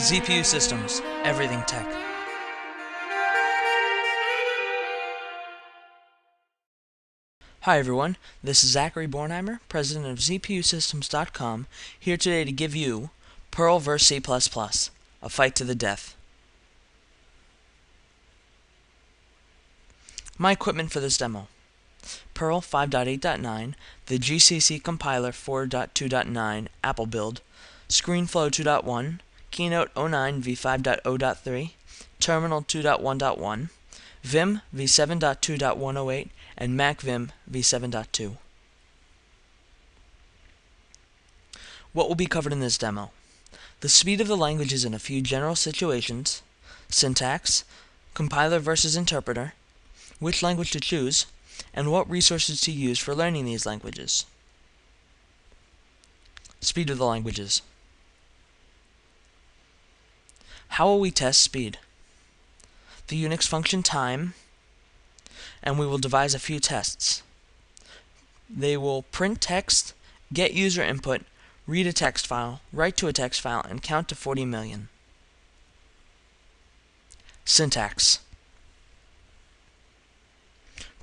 ZPU Systems, everything tech. Hi everyone, this is Zachary Bornheimer, president of ZPUSystems.com, here today to give you Perl vs. C++, a fight to the death. My equipment for this demo: Perl 5.8.9, the GCC compiler 4.2.9 Apple build, ScreenFlow 2.1, Keynote 09 v5.0.3, Terminal 2.1.1, Vim v7.2.108, and Mac Vim v7.2. What will be covered in this demo: the speed of the languages in a few general situations, syntax, compiler versus interpreter, which language to choose, and what resources to use for learning these languages. Speed of the languages. How will we test speed? The Unix function time, and we will devise a few tests. They will print text, get user input, read a text file, write to a text file, and count to 40 million. Syntax.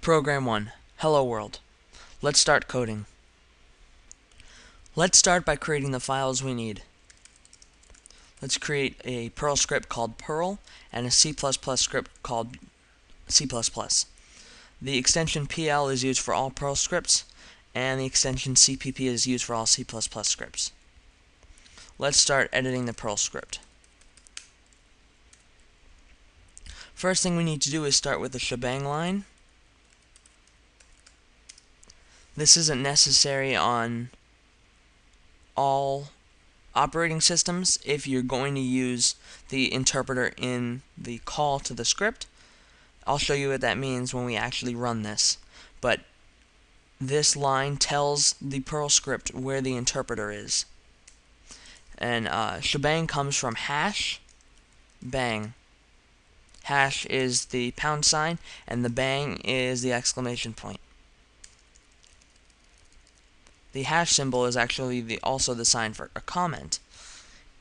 Program 1. Hello World. Let's start coding. Let's start by creating the files we need. Let's create a Perl script called Perl and a C++ script called C++. The extension PL is used for all Perl scripts, and the extension CPP is used for all C++ scripts. Let's start editing the Perl script. First thing we need to do is start with the shebang line. This isn't necessary on all operating systems if you're going to use the interpreter in the call to the script. I'll show you what that means when we actually run this. But this line tells the Perl script where the interpreter is. And shebang comes from hash, bang. Hash is the pound sign, and the bang is the exclamation point. The hash symbol is actually also the sign for a comment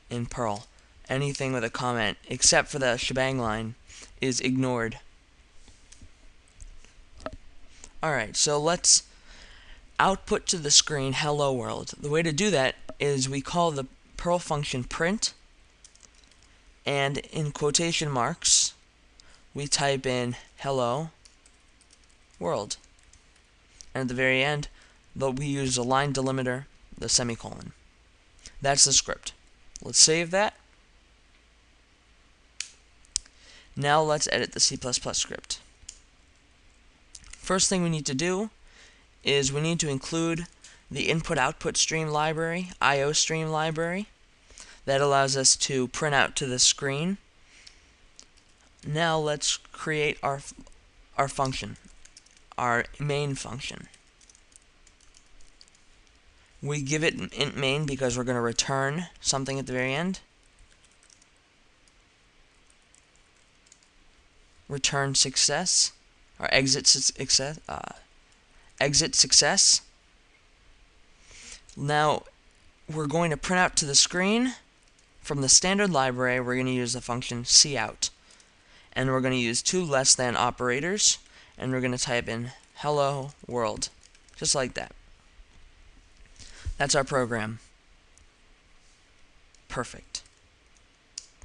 in Perl. Anything with a comment, except for the shebang line, is ignored. Alright, so let's output to the screen hello world. The way to do that is we call the Perl function print, and in quotation marks we type in hello world. And at the very end, we use a line delimiter, the semicolon. That's the script. Let's save that. Now let's edit the C++ script. First thing we need to do is we need to include the input-output stream library, IO stream library. That allows us to print out to the screen. Now let's create our function, our main function. We give it an int main because we're going to return something at the very end. Return success, or exit success. Exit success. Now we're going to print out to the screen. From the standard library, we're going to use the function cout, and we're going to use two less than operators, and we're going to type in hello world, just like that. That's our program. Perfect.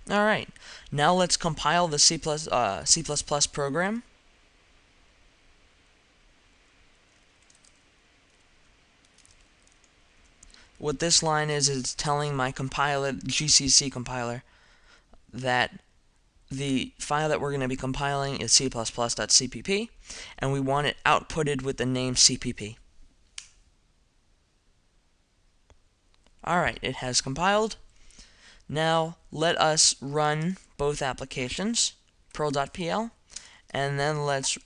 Alright, now let's compile the C++ program. What this line is, it's telling my compiler, GCC compiler, that the file that we're going to be compiling is c++.cpp, and we want it outputted with the name cpp. Alright, it has compiled. Now let us run both applications, perl.pl, and then let's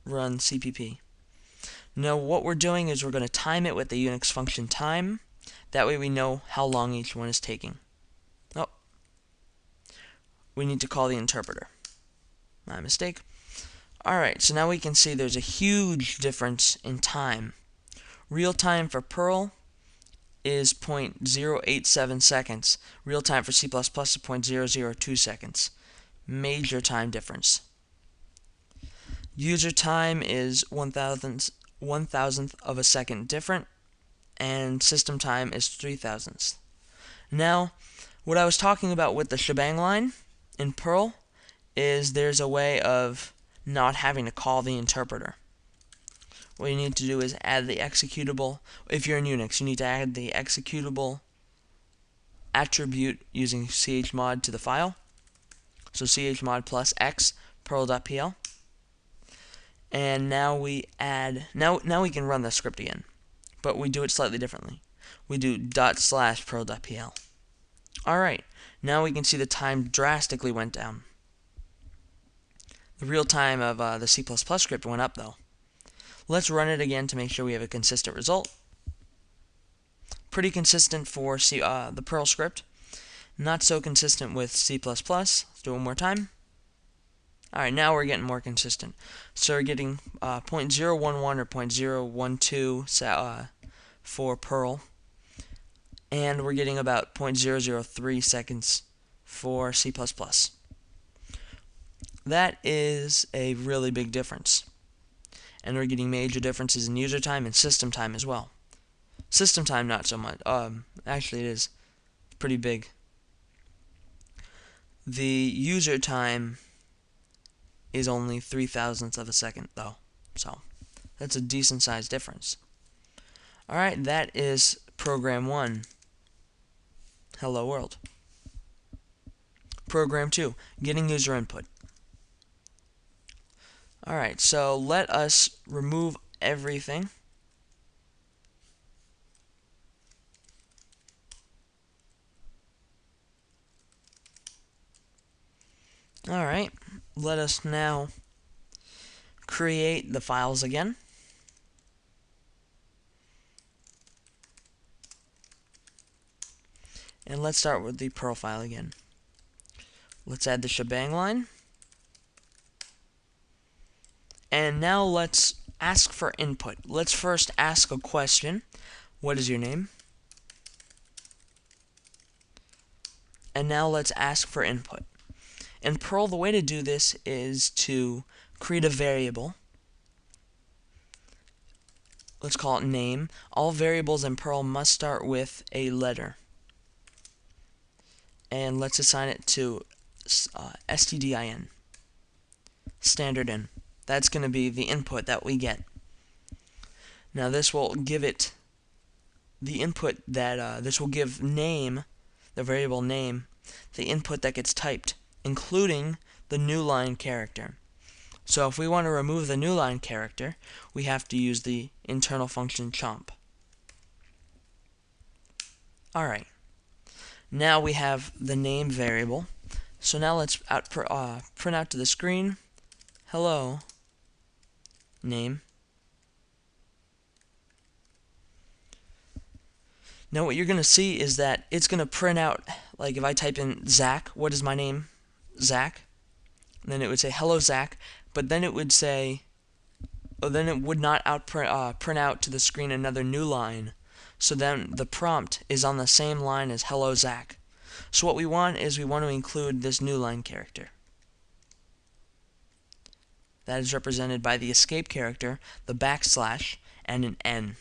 run cpp. Now what we're doing is we're going to time it with the Unix function time. That way we know how long each one is taking. Oh, we need to call the interpreter. My mistake. Alright, so now we can see there's a huge difference in time. Real time for Perl is 0.087 seconds. Real time for C++ is 0.002 seconds. Major time difference. User time is 1,000th of a second different, and system time is 3,000ths. Now, what I was talking about with the shebang line in Perl is there's a way of not having to call the interpreter. What you need to do is add the executable. If you're in Unix, you need to add the executable attribute using chmod to the file. So chmod plus x perl.pl. And now we add, now we can run the script again, but we do it slightly differently. We do /perl.pl. Alright, now we can see the time drastically went down. The real time of the C++ script went up though. Let's run it again to make sure we have a consistent result. Pretty consistent for the Perl script. Not so consistent with C++. Let's do it one more time. Alright, now we're getting more consistent. So we're getting 0.011 or 0.012 for Perl. And we're getting about 0.003 seconds for C++. That is a really big difference. And we're getting major differences in user time and system time as well. System time not so much. Actually it is pretty big. The user time is only 3,000ths of a second though. So that's a decent sized difference. Alright, that is program 1. Hello world. Program 2, getting user input. Alright, so let us remove everything. Alright, let us now create the files again. And let's start with the Perl file again. Let's add the shebang line. And now let's ask for input. Let's first ask a question. What is your name? And now let's ask for input. In Perl, the way to do this is to create a variable. Let's call it name. All variables in Perl must start with a letter. And let's assign it to stdin, standard in. That's going to be the input that we get. Now this will give it the input that this will give name, the variable name, the input that gets typed, including the new line character. So if we want to remove the new line character, we have to use the internal function chomp. Alright. Now we have the name variable. So now let's print out to the screen, hello, name. Now what you're going to see is that it's going to print out, like if I type in Zach, what is my name? Zach. And then it would say hello Zach, but then it would say, then it would not print out to the screen another new line. So then the prompt is on the same line as hello Zach. So what we want is we want to include this new line character. That is represented by the escape character, the backslash, and an N.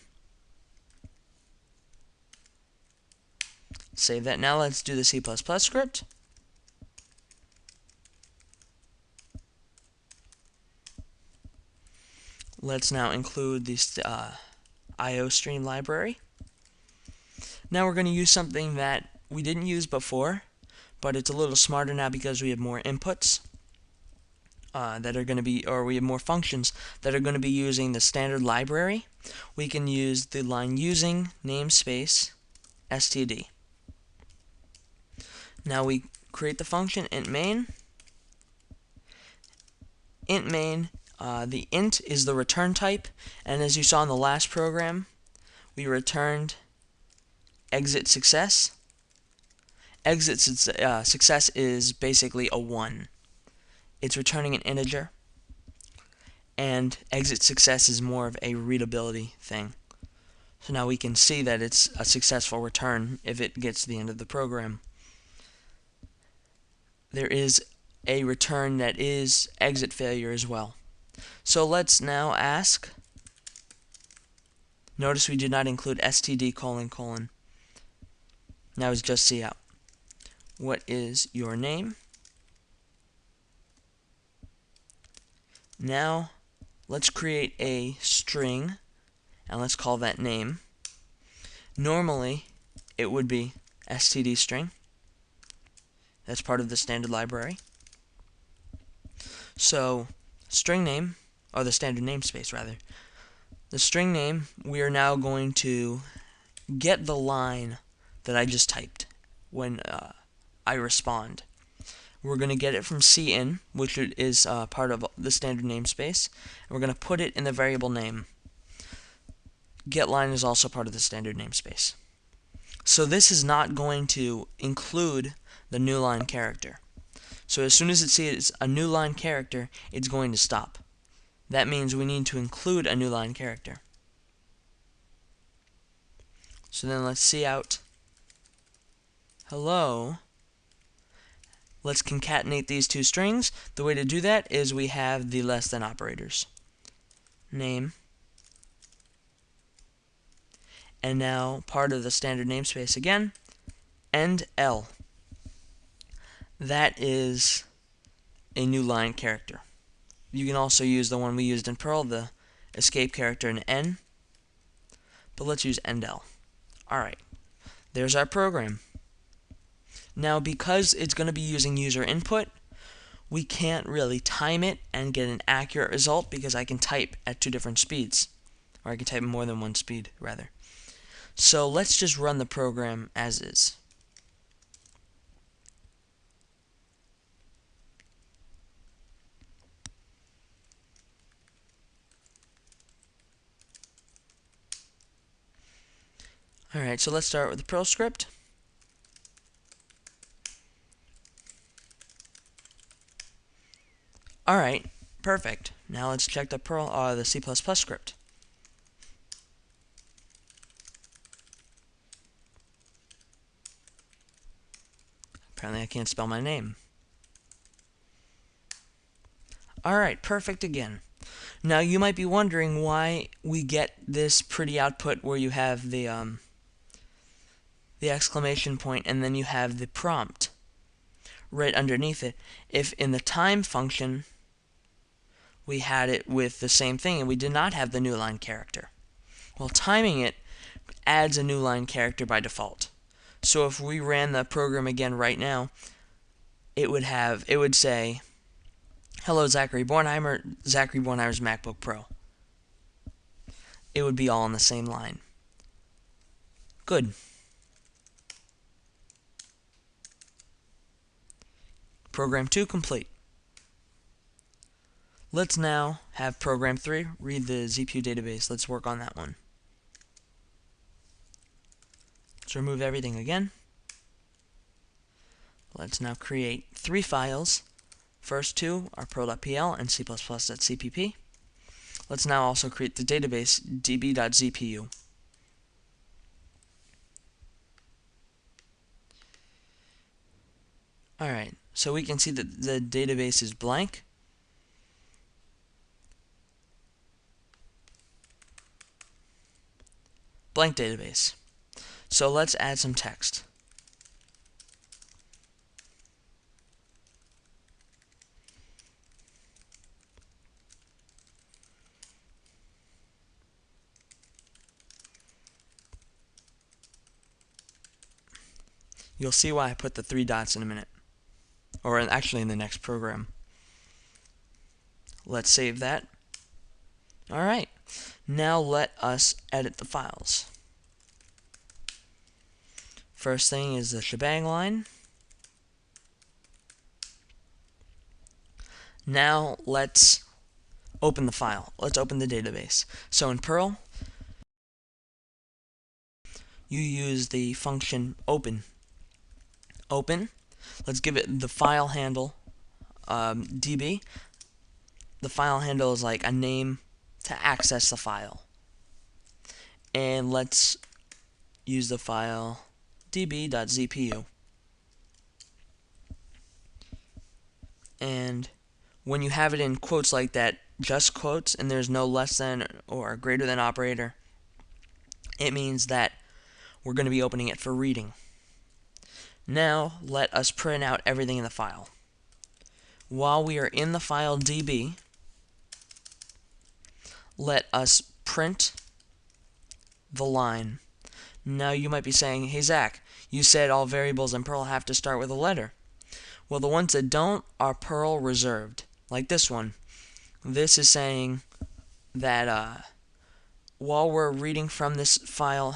Save that. Now let's do the C++ script. Let's now include the IOStream library. Now we're going to use something that we didn't use before, but it's a little smarter now because we have more inputs that are going to be, or we have more functions that are going to be using the standard library. We can use the line using namespace std. Now we create the function int main. Int main, the int is the return type, and as you saw in the last program, we returned exit success. Exit success is basically a 1. It's returning an integer, and exit success is more of a readability thing. So now we can see that it's a successful return if it gets to the end of the program. There is a return that is exit failure as well. So let's now ask, notice we did not include std::. Now it's just cout. What is your name? Now let's create a string and let's call that name. Normally it would be std string. That's part of the standard library. So string name, or the standard namespace rather. The string name, we are now going to get the line that I just typed when I respond. We're going to get it from cin, which is part of the standard namespace, and we're going to put it in the variable name. GetLine is also part of the standard namespace. So this is not going to include the new line character. So as soon as it sees a new line character, it's going to stop. That means we need to include a new line character. So then let's cout hello. Let's concatenate these two strings. The way to do that is we have the less than operators. Name. And now part of the standard namespace again, end L. That is a new line character. You can also use the one we used in Perl, the escape character in N, but let's use end L. Alright, there's our program. Now because it's going to be using user input, we can't really time it and get an accurate result because I can type at two different speeds, or I can type more than one speed rather. So let's just run the program as is. Alright, so let's start with the Perl script. Alright, perfect. Now let's check the C++ script. Apparently I can't spell my name. Alright, perfect again. Now you might be wondering why we get this pretty output where you have the exclamation point and then you have the prompt right underneath it, if in the time function we had it with the same thing and we did not have the new line character. Well, timing it adds a new line character by default. So if we ran the program again right now, it would say, hello Zachary Bornheimer, Zachary Bornheimer's MacBook Pro. It would be all on the same line. Good. Program 2 complete. Let's now have program 3 read the ZPU database. Let's work on that one. Let's remove everything again. Let's now create 3 files. First two are perl.pl and c++.cpp. Let's now also create the database db.zpu. Alright, so we can see that the database is blank. Blank database. So let's add some text. You'll see why I put the 3 dots in a minute. Or actually in the next program. Let's save that. Alright, now let us edit the files. First thing is the shebang line. Now let's open the file. Let's open the database. So in Perl, you use the function open. Open. Let's give it the file handle db. The file handle is like a name to access the file. and let's use the file db.zpu. And when you have it in quotes like that, just quotes, and there's no less than or greater than operator, it means that we're going to be opening it for reading. Now let us print out everything in the file. While we are in the file db, let us print the line. Now you might be saying, hey Zach, you said all variables in Perl have to start with a letter. Well, the ones that don't are Perl reserved, like this one. This is saying that while we're reading from this file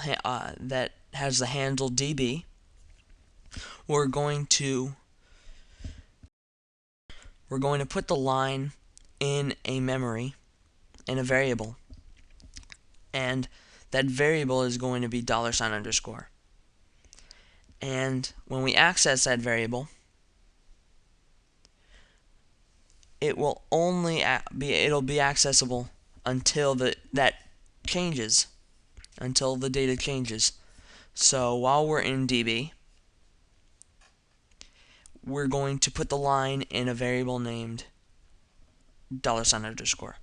that has the handle db, we're going to put the line in a memory in a variable, and that variable is going to be $_. And when we access that variable, it will only be accessible until that changes, until the data changes. So while we're in db, we're going to put the line in a variable named $_.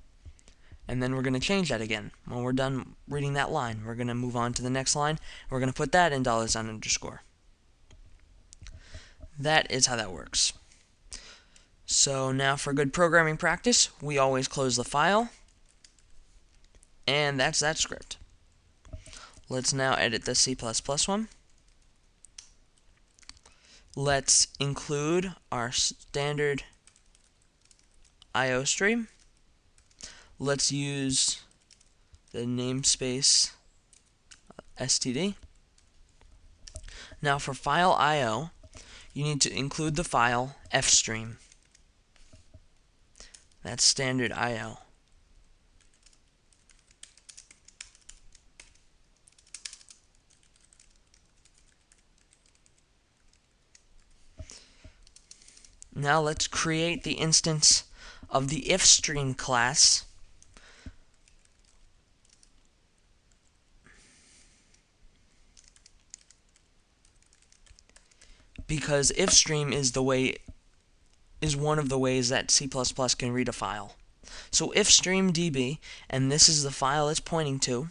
And then we're going to change that again. When we're done reading that line, we're going to move on to the next line. And we're going to put that in $_. That is how that works. So now for good programming practice, we always close the file. And that's that script. Let's now edit the C++ one. Let's include our standard IO stream. Let's use the namespace std. Now for file IO, you need to include the file fstream. That's standard IO. Now let's create the instance of the ifstream class because ifstream is one of the ways that C++ can read a file. So ifstream db, and this is the file it's pointing to.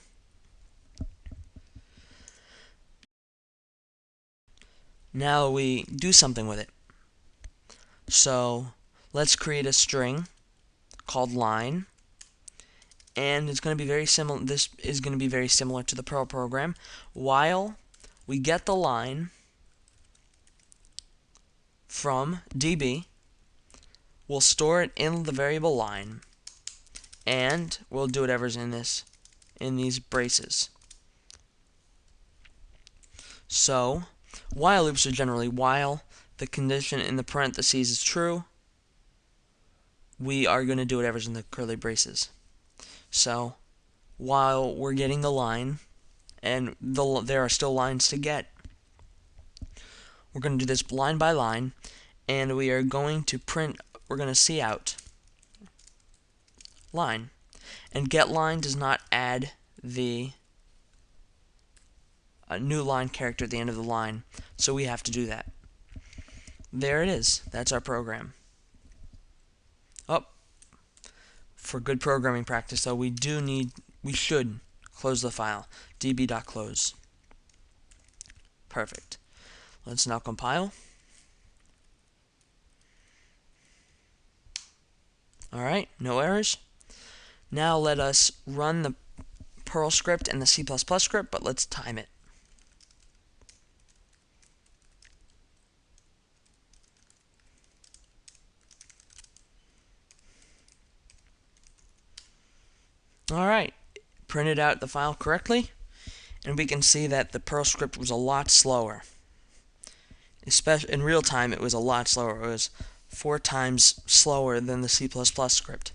Now we do something with it. So let's create a string called line, and it's going to be very similar. This is going to be very similar to the Perl program. While we get the line from db, we'll store it in the variable line, and we'll do whatever's in these braces. So while loops are generally while the condition in the parentheses is true, we are going to do whatever's in the curly braces. So while we're getting the line, and there are still lines to get, we're going to do this line by line, and we are going to we're going to cout line. And getLine does not add the new line character at the end of the line, so we have to do that. There it is. That's our program. Oh, for good programming practice, though, we should close the file. db.close. Perfect. Let's now compile. Alright, no errors. Now let us run the Perl script and the C++ script, but let's time it. Alright, printed out the file correctly, and we can see that the Perl script was a lot slower. Especially in real time, it was a lot slower. It was 4 times slower than the C++ script.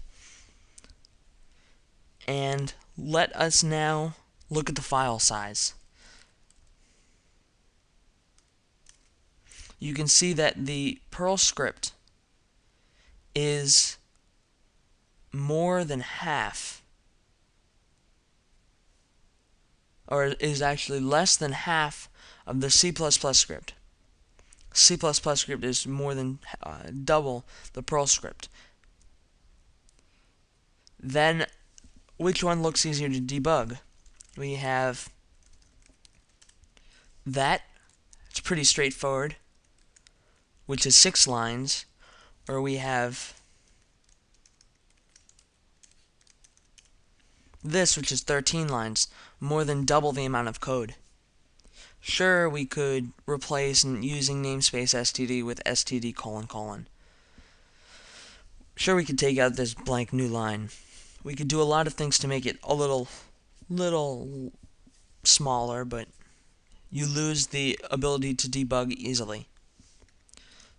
And let us now look at the file size. You can see that the Perl script is more than half or is actually less than half of the C++ script. C++ script is more than double the Perl script. Then, which one looks easier to debug? We have that. It's pretty straightforward, which is 6 lines, or we have this, which is 13 lines, more than double the amount of code. Sure, we could replace using namespace std with std:::. Sure, we could take out this blank new line. We could do a lot of things to make it a little smaller, but you lose the ability to debug easily.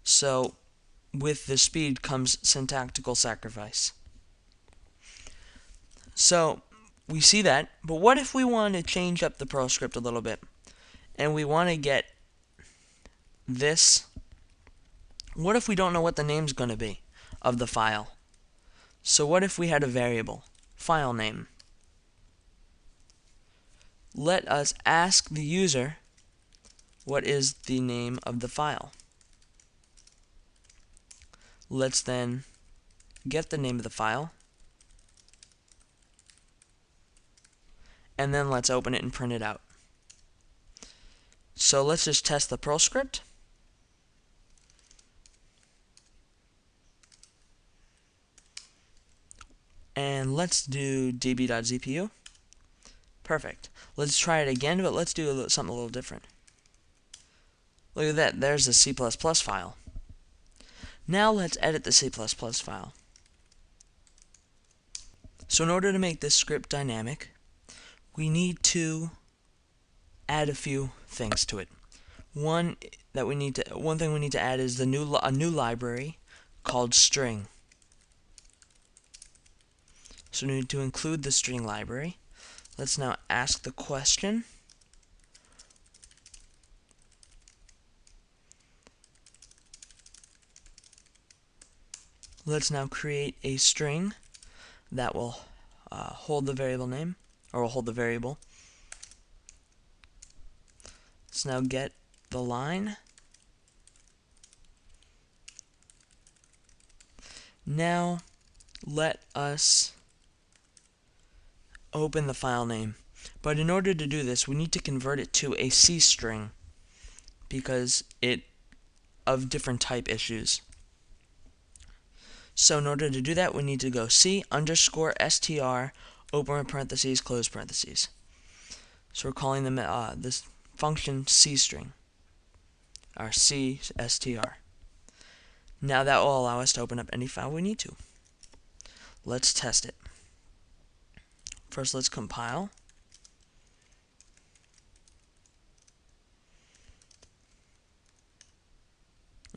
So, with the speed comes syntactical sacrifice. So, we see that, but what if we want to change up the Perl script a little bit, and we want to get this? What if we don't know what the name's going to be of the file? So what if we had a variable, file name? Let us ask the user what is the name of the file. Let's then get the name of the file, and then let's open it and print it out. So let's just test the Perl script. And let's do db.zpu. Perfect. Let's try it again, but let's do something a little different. Look at that, there's the C++ file. Now let's edit the C++ file. So in order to make this script dynamic, we need to add a few things to it. One thing we need to add is a new library called string. So we need to include the string library. Let's now ask the question. Let's now create a string that will hold the variable name, or will hold the variable. Let's now get the line. Now let us open the file name. But in order to do this, we need to convert it to a C string because it of different type issues. So in order to do that, we need to go C_str open parentheses, close parentheses. So we're calling them this function C string, or C_str. Now that will allow us to open up any file we need to. Let's test it. First, let's compile.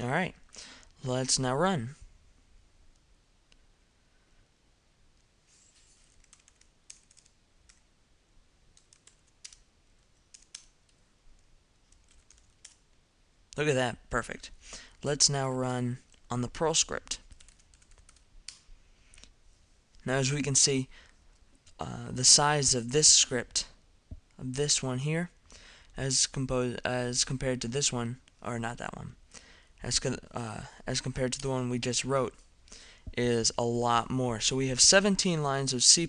Alright, let's now run. Look at that, perfect. Let's now run on the Perl script. Now as we can see, the size of this script, of this one here, as compared to this one, or not that one, as compared to the one we just wrote, is a lot more. So we have 17 lines of C++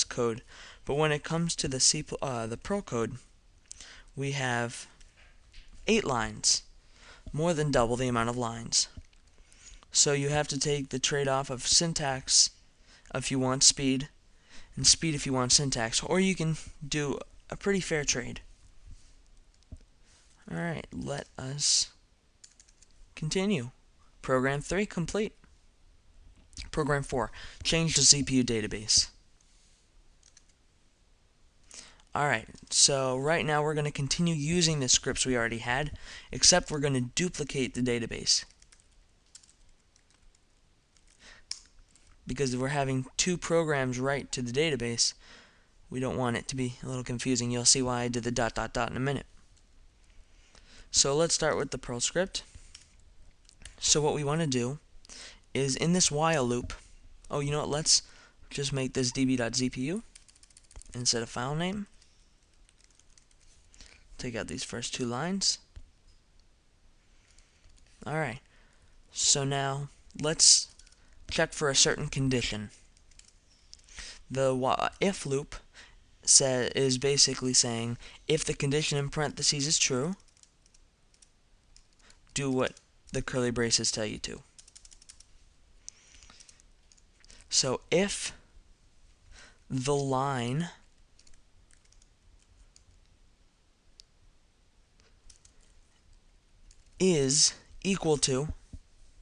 code, but when it comes to the Perl code, we have 8 lines, more than double the amount of lines. So you have to take the trade-off of syntax if you want speed, and speed if you want syntax, or you can do a pretty fair trade. Alright, let us continue. Program 3 complete. Program 4, change the ZPU database. Alright, so right now we're going to continue using the scripts we already had, except we're going to duplicate the database. Because we're having 2 programs write to the database, we don't want it to be a little confusing. You'll see why I did the ... in a minute. So let's start with the Perl script. So what we want to do is in this while loop, oh, you know what, let's just make this db.zpu instead of file name. take out these first two lines. Alright, so now let's check for a certain condition. The if loop is basically saying if the condition in parentheses is true, do what the curly braces tell you to. So if the line is equal to,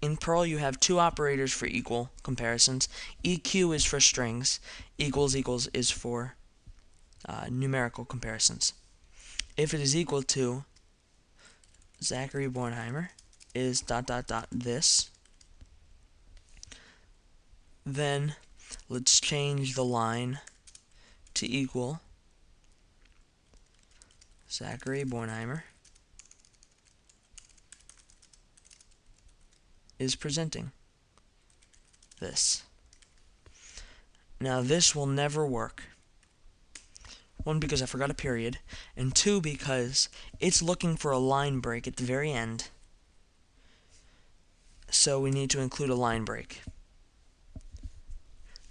in Perl you have two operators for equal comparisons. EQ is for strings, equals is for numerical comparisons. If it is equal to Zachary Bornheimer is ... this, then let's change the line to equal Zachary Bornheimer is presenting this. Now this will never work. One, because I forgot a period, and two, because it's looking for a line break at the very end. So we need to include a line break.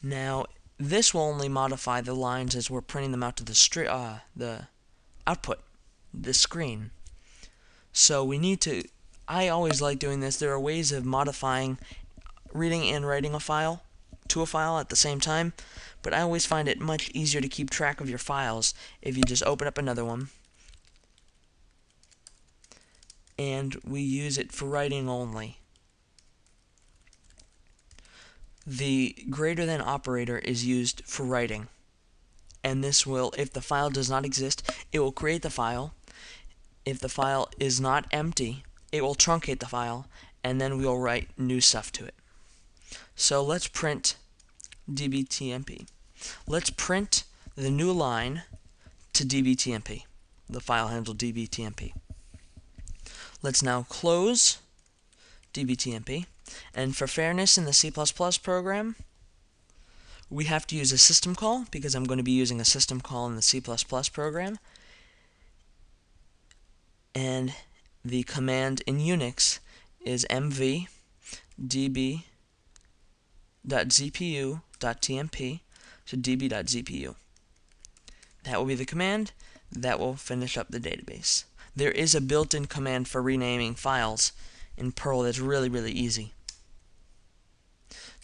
Now this will only modify the lines as we're printing them out to the output, the screen. So we need to, I always like doing this. There are ways of modifying reading and writing a file to a file at the same time, but I always find it much easier to keep track of your files if you just open up another one and we use it for writing only. The greater than operator is used for writing, and this will, if the file does not exist, it will create the file. If the file is not empty, it will truncate the file, and then we'll write new stuff to it. So let's print dbtmp. Let's print the new line to dbtmp, the file handle dbtmp. Let's now close dbtmp, and for fairness in the C++ program, we have to use a system call, because I'm going to be using a system call in the C++ program, and the command in Unix is mv db.zpu.tmp to db.zpu. That will be the command that will finish up the database. There is a built-in command for renaming files in Perl that's really, really easy.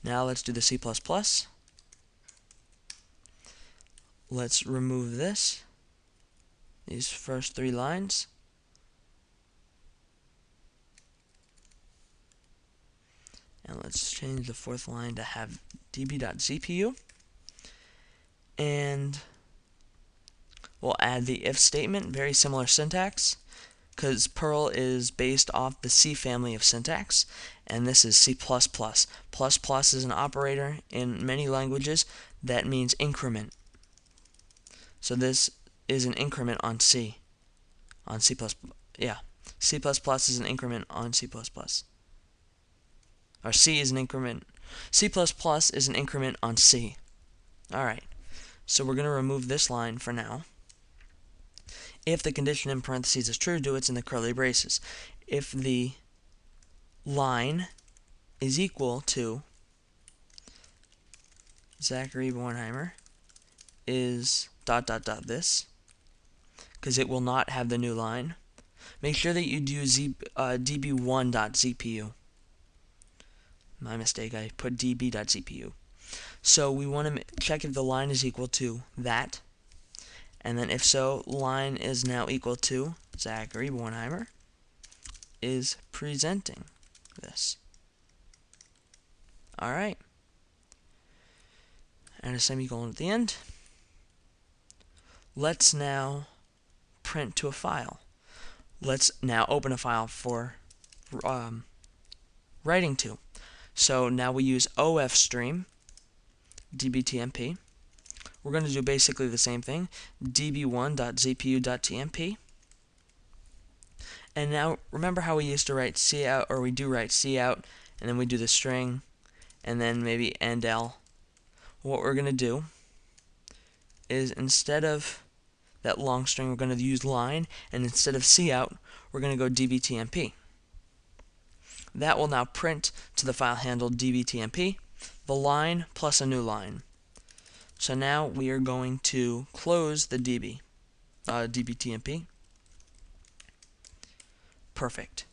Now let's do the C++. Let's remove these first three lines. And let's change the fourth line to have db.zpu. And we'll add the if statement, very similar syntax, because Perl is based off the C family of syntax, and this is C++. Plus is an operator in many languages that means increment. So this is an increment on C. On C++. Yeah. C++ is an increment on C++. Or C is an increment. C++ is an increment on C. Alright. So we're going to remove this line for now. If the condition in parentheses is true, do what's in the curly braces. If the line is equal to Zachary Bornheimer is ... this, because it will not have the new line, make sure that you do db1.zpu. My mistake, I put db.zpu. So we want to check if the line is equal to that, and then if so, line is now equal to Zachary Bornheimer is presenting this. Alright. And a semicolon at the end. Let's now print to a file. Let's now open a file for writing to. So now we use ofstream dbtmp. We're going to do basically the same thing, db1.zpu.tmp. And now remember how we used to write cout, or we do write cout, and then we do the string, and then maybe endl. What we're going to do is, instead of that long string, we're going to use line, and instead of cout, we're going to go dbtmp. That will now print to the file handle dbtmp the line plus a new line. So now we are going to close the dbtmp. Perfect.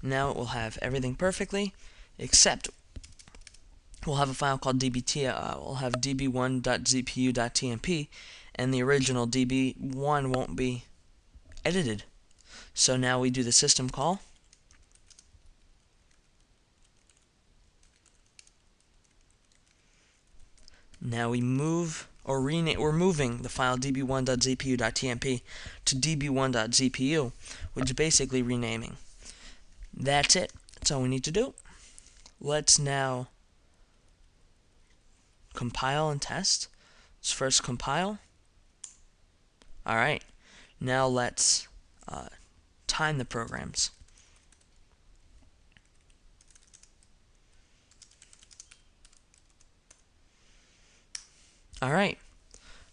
Now it will have everything perfectly, except we'll have a file called we'll have db1.zpu.tmp, and the original db1 won't be edited. So now we do the system call. Now we move or rename. We're moving the file db1.zpu.tmp to db1.zpu, which is basically renaming. That's it. That's all we need to do. Let's now compile and test. Let's first compile. Alright. Now let's time the programs. Alright,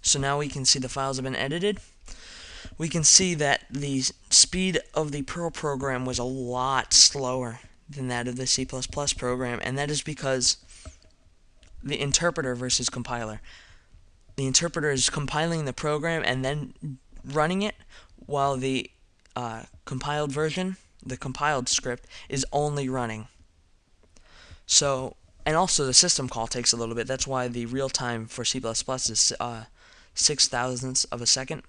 so now we can see the files have been edited. We can see that the speed of the Perl program was a lot slower than that of the C++ program, and that is because the interpreter versus compiler. The interpreter is compiling the program and then running it, while the compiled version, the compiled script, is only running. So, and also the system call takes a little bit. That's why the real time for C++ is 6/1000ths of a second.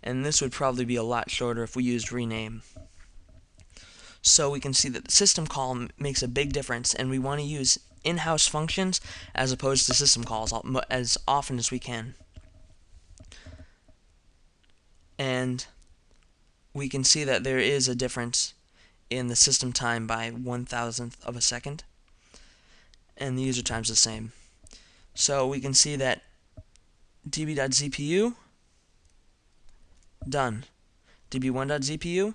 And this would probably be a lot shorter if we used rename. So we can see that the system call makes a big difference, and we want to use in-house functions as opposed to system calls as often as we can. And we can see that there is a difference in the system time by 1/1000th of a second, and the user time's the same. So we can see that db.zpu, done. db1.zpu,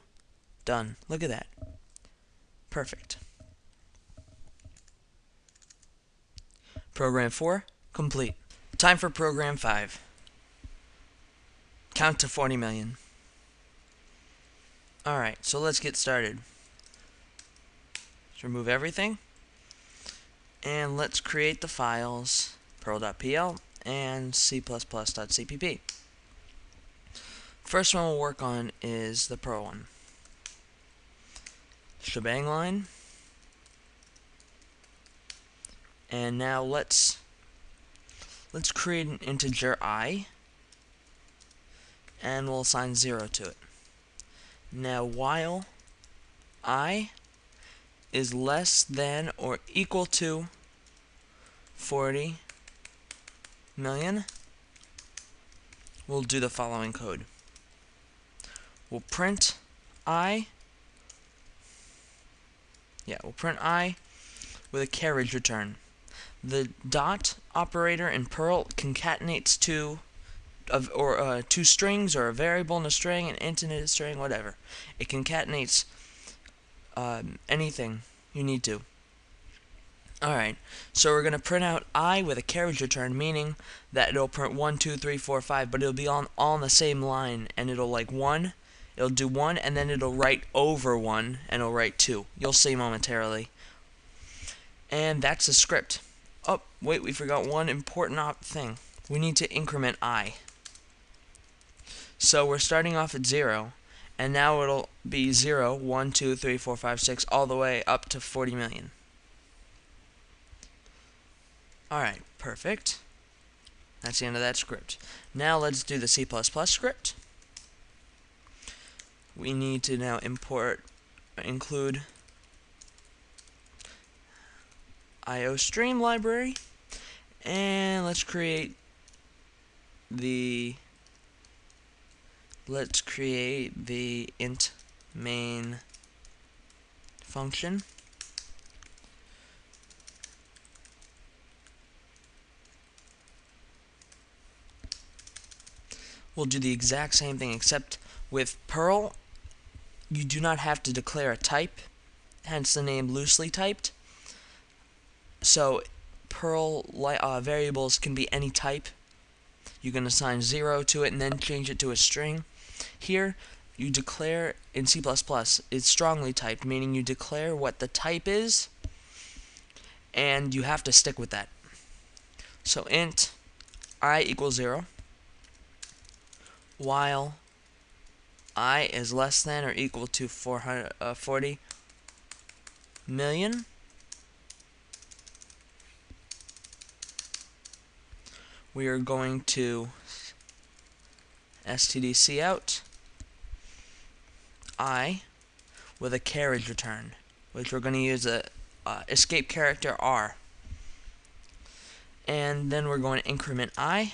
done. Look at that. Perfect. Program 4, complete. Time for program 5. Count to 40 million. Alright, so let's get started. Let's remove everything. And let's create the files perl.pl and c++.cpp. First one we'll work on is the Perl one. Shebang line. And now let's create an integer I, and we'll assign 0 to it. Now while I is less than or equal to 40 million, we'll do the following code. We'll print I with a carriage return. The dot operator in Perl concatenates two strings, or a variable in a string, an int in a string, whatever. It concatenates anything you need to. Alright, so we're going to print out I with a carriage return, meaning that it'll print 1, 2, 3, 4, 5, but it'll be all on the same line, and it'll it'll do 1, and then it'll write over 1, and it'll write 2. You'll see momentarily. And that's the script. Oh, wait, we forgot one important thing. We need to increment I. So we're starting off at 0, and now it'll be 0, 1, 2, 3, 4, 5, 6, all the way up to 40 million. Alright, perfect. That's the end of that script. Now let's do the C++ script. We need to now include IOStream library, and let's create the int main function. We'll do the exact same thing, except with Perl, you do not have to declare a type, hence the name loosely typed. So Perl variables can be any type. you can assign 0 to it and then change it to a string. Here, you declare in C++, it's strongly typed, meaning you declare what the type is, and you have to stick with that. So int I equals 0, while I is less than or equal to 40 million. We are going to std cout I with a carriage return, which we're going to use a escape character R. And then we're going to increment I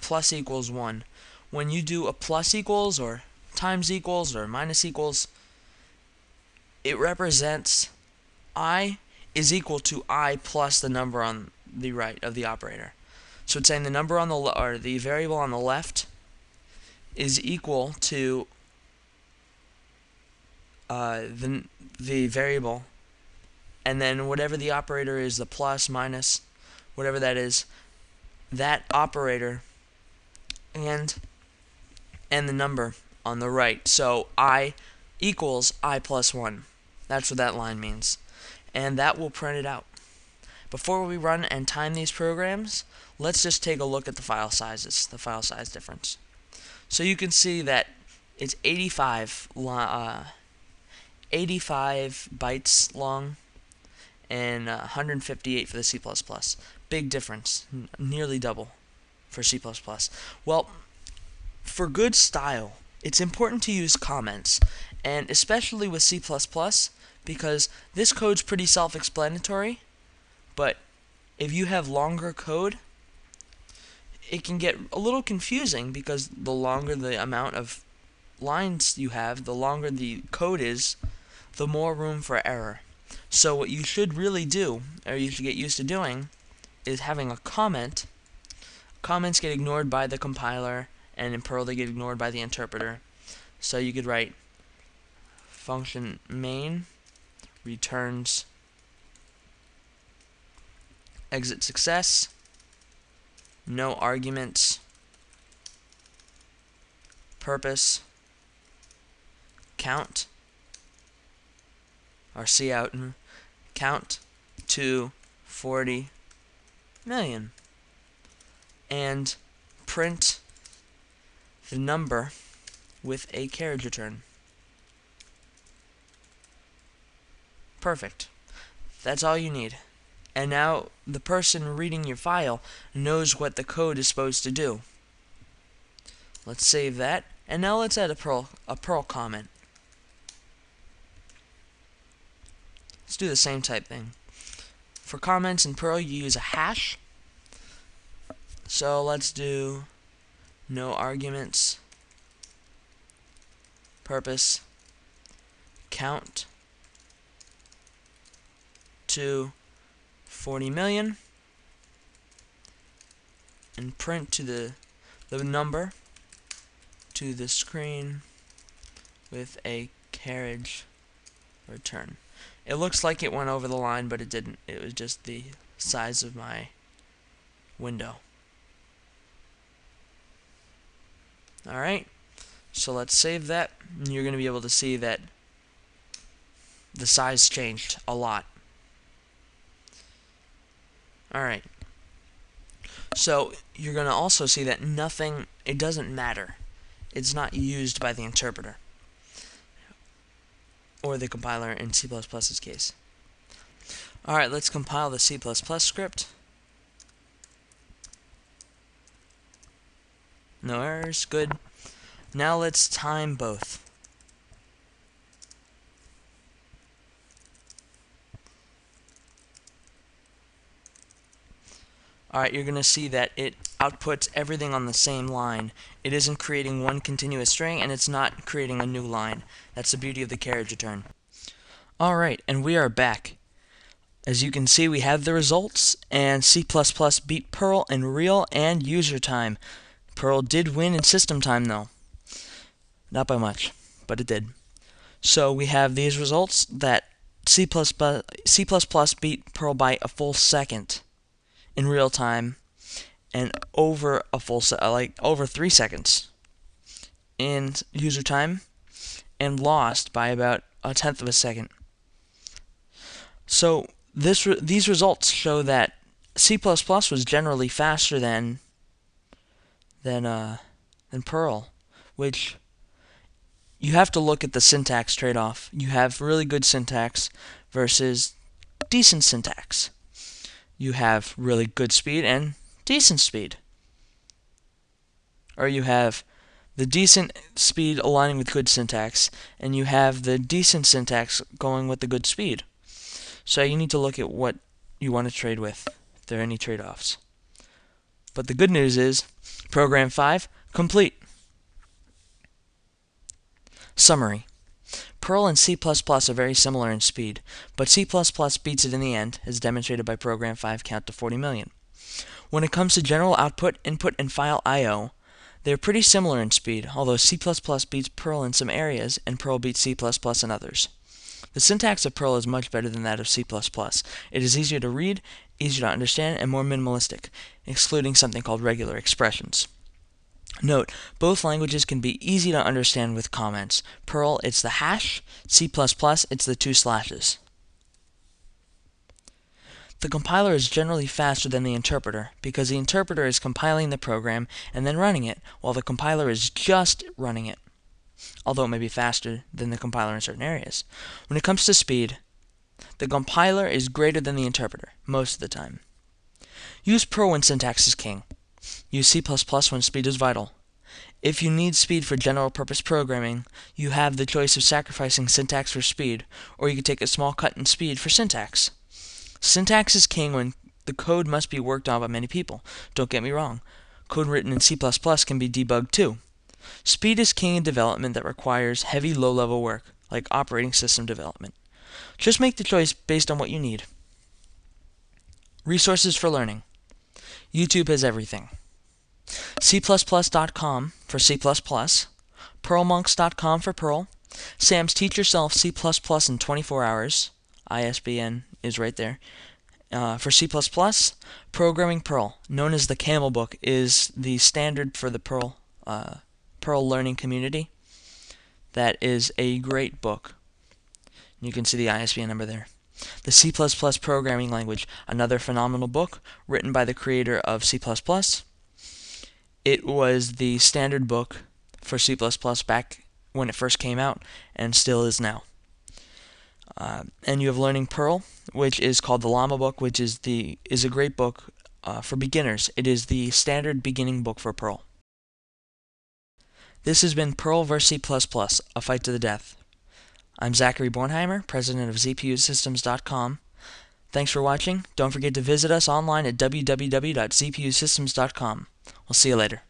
plus equals 1. When you do a plus equals or times equals or minus equals, it represents I is equal to I plus the number on the right of the operator. So it's saying the number on the or the variable on the left is equal to the variable, and then whatever the operator is, the plus, minus, whatever that is, that operator and the number on the right. So I equals I plus 1. That's what that line means. And that will print it out. Before we run and time these programs, let's just take a look at the file sizes, the file size difference. So you can see that it's 85 bytes long and 158 for the C++. Big difference, nearly double for C++. Well, for good style, it's important to use comments, and especially with C++, because this code's pretty self-explanatory, but if you have longer code, it can get a little confusing, because the longer the amount of lines you have, the longer the code is, the more room for error. So what you should really do, or you should get used to doing, is having a comment. Comments get ignored by the compiler, and in Perl they get ignored by the interpreter. So you could write function main returns exit success, no arguments, purpose, count, or cout, count to 40 million, and print the number with a carriage return. Perfect. That's all you need. And now the person reading your file knows what the code is supposed to do. Let's save that, and now let's add a Perl comment. Let's do the same type thing. For comments in Perl, you use a hash. So let's do no arguments, purpose, count to 40 million, and print to the number to the screen with a carriage return. It looks like it went over the line, but it didn't. It was just the size of my window. Alright, so let's save that, and you're going to be able to see that the size changed a lot. Alright, so you're going to also see that it doesn't matter. It's not used by the interpreter or the compiler in C++'s case. Alright, let's compile the C++ script. No errors, good. Now let's time both. Alright, you're going to see that it outputs everything on the same line. It isn't creating one continuous string, and it's not creating a new line. That's the beauty of the carriage return. Alright, and we are back. As you can see, we have the results, and C++ beat Perl in real and user time. Perl did win in system time, though. Not by much, but it did. So we have these results that C++ beat Perl by a full second in real time and over over 3 seconds in user time, and lost by about a tenth of a second. So these results show that C++ was generally faster than Perl, which you have to look at the syntax trade-off. You have really good syntax versus decent syntax. You have really good speed and decent speed. Or you have the decent speed aligning with good syntax, and you have the decent syntax going with the good speed. So you need to look at what you want to trade with, if there are any trade-offs. But the good news is, Program 5, complete. Summary. Perl and C++ are very similar in speed, but C++ beats it in the end, as demonstrated by Program 5 count to 40 million. When it comes to general output, input, and file I/O, they're pretty similar in speed, although C++ beats Perl in some areas, and Perl beats C++ in others. The syntax of Perl is much better than that of C++. It is easier to read, easier to understand, and more minimalistic, excluding something called regular expressions. Note, both languages can be easy to understand with comments. Perl, it's the hash. C++, it's the 2 slashes. The compiler is generally faster than the interpreter because the interpreter is compiling the program and then running it, while the compiler is just running it, although it may be faster than the compiler in certain areas. When it comes to speed, the compiler is greater than the interpreter most of the time. Use Perl when syntax is king. Use C++ when speed is vital. If you need speed for general-purpose programming, you have the choice of sacrificing syntax for speed, or you can take a small cut in speed for syntax. Syntax is king when the code must be worked on by many people. Don't get me wrong. Code written in C++ can be debugged too. Speed is king in development that requires heavy low-level work, like operating system development. Just make the choice based on what you need. Resources for learning. YouTube has everything. C++.com for C++, perlmonks.com for Perl, Sam's Teach Yourself C++ in 24 hours, ISBN is right there, for C++, Programming Perl, known as the Camel Book, is the standard for the Perl learning community. That is a great book. You can see the ISBN number there. The C++ Programming Language, another phenomenal book written by the creator of C++. It was the standard book for C++ back when it first came out, and still is now. And you have Learning Perl, which is called the Llama Book, which is a great book for beginners. It is the standard beginning book for Perl. This has been Perl vs. C++, a fight to the death. I'm Zachary Bornheimer, president of ZPUSystems.com. Thanks for watching. Don't forget to visit us online at www.zpusystems.com. We'll see you later.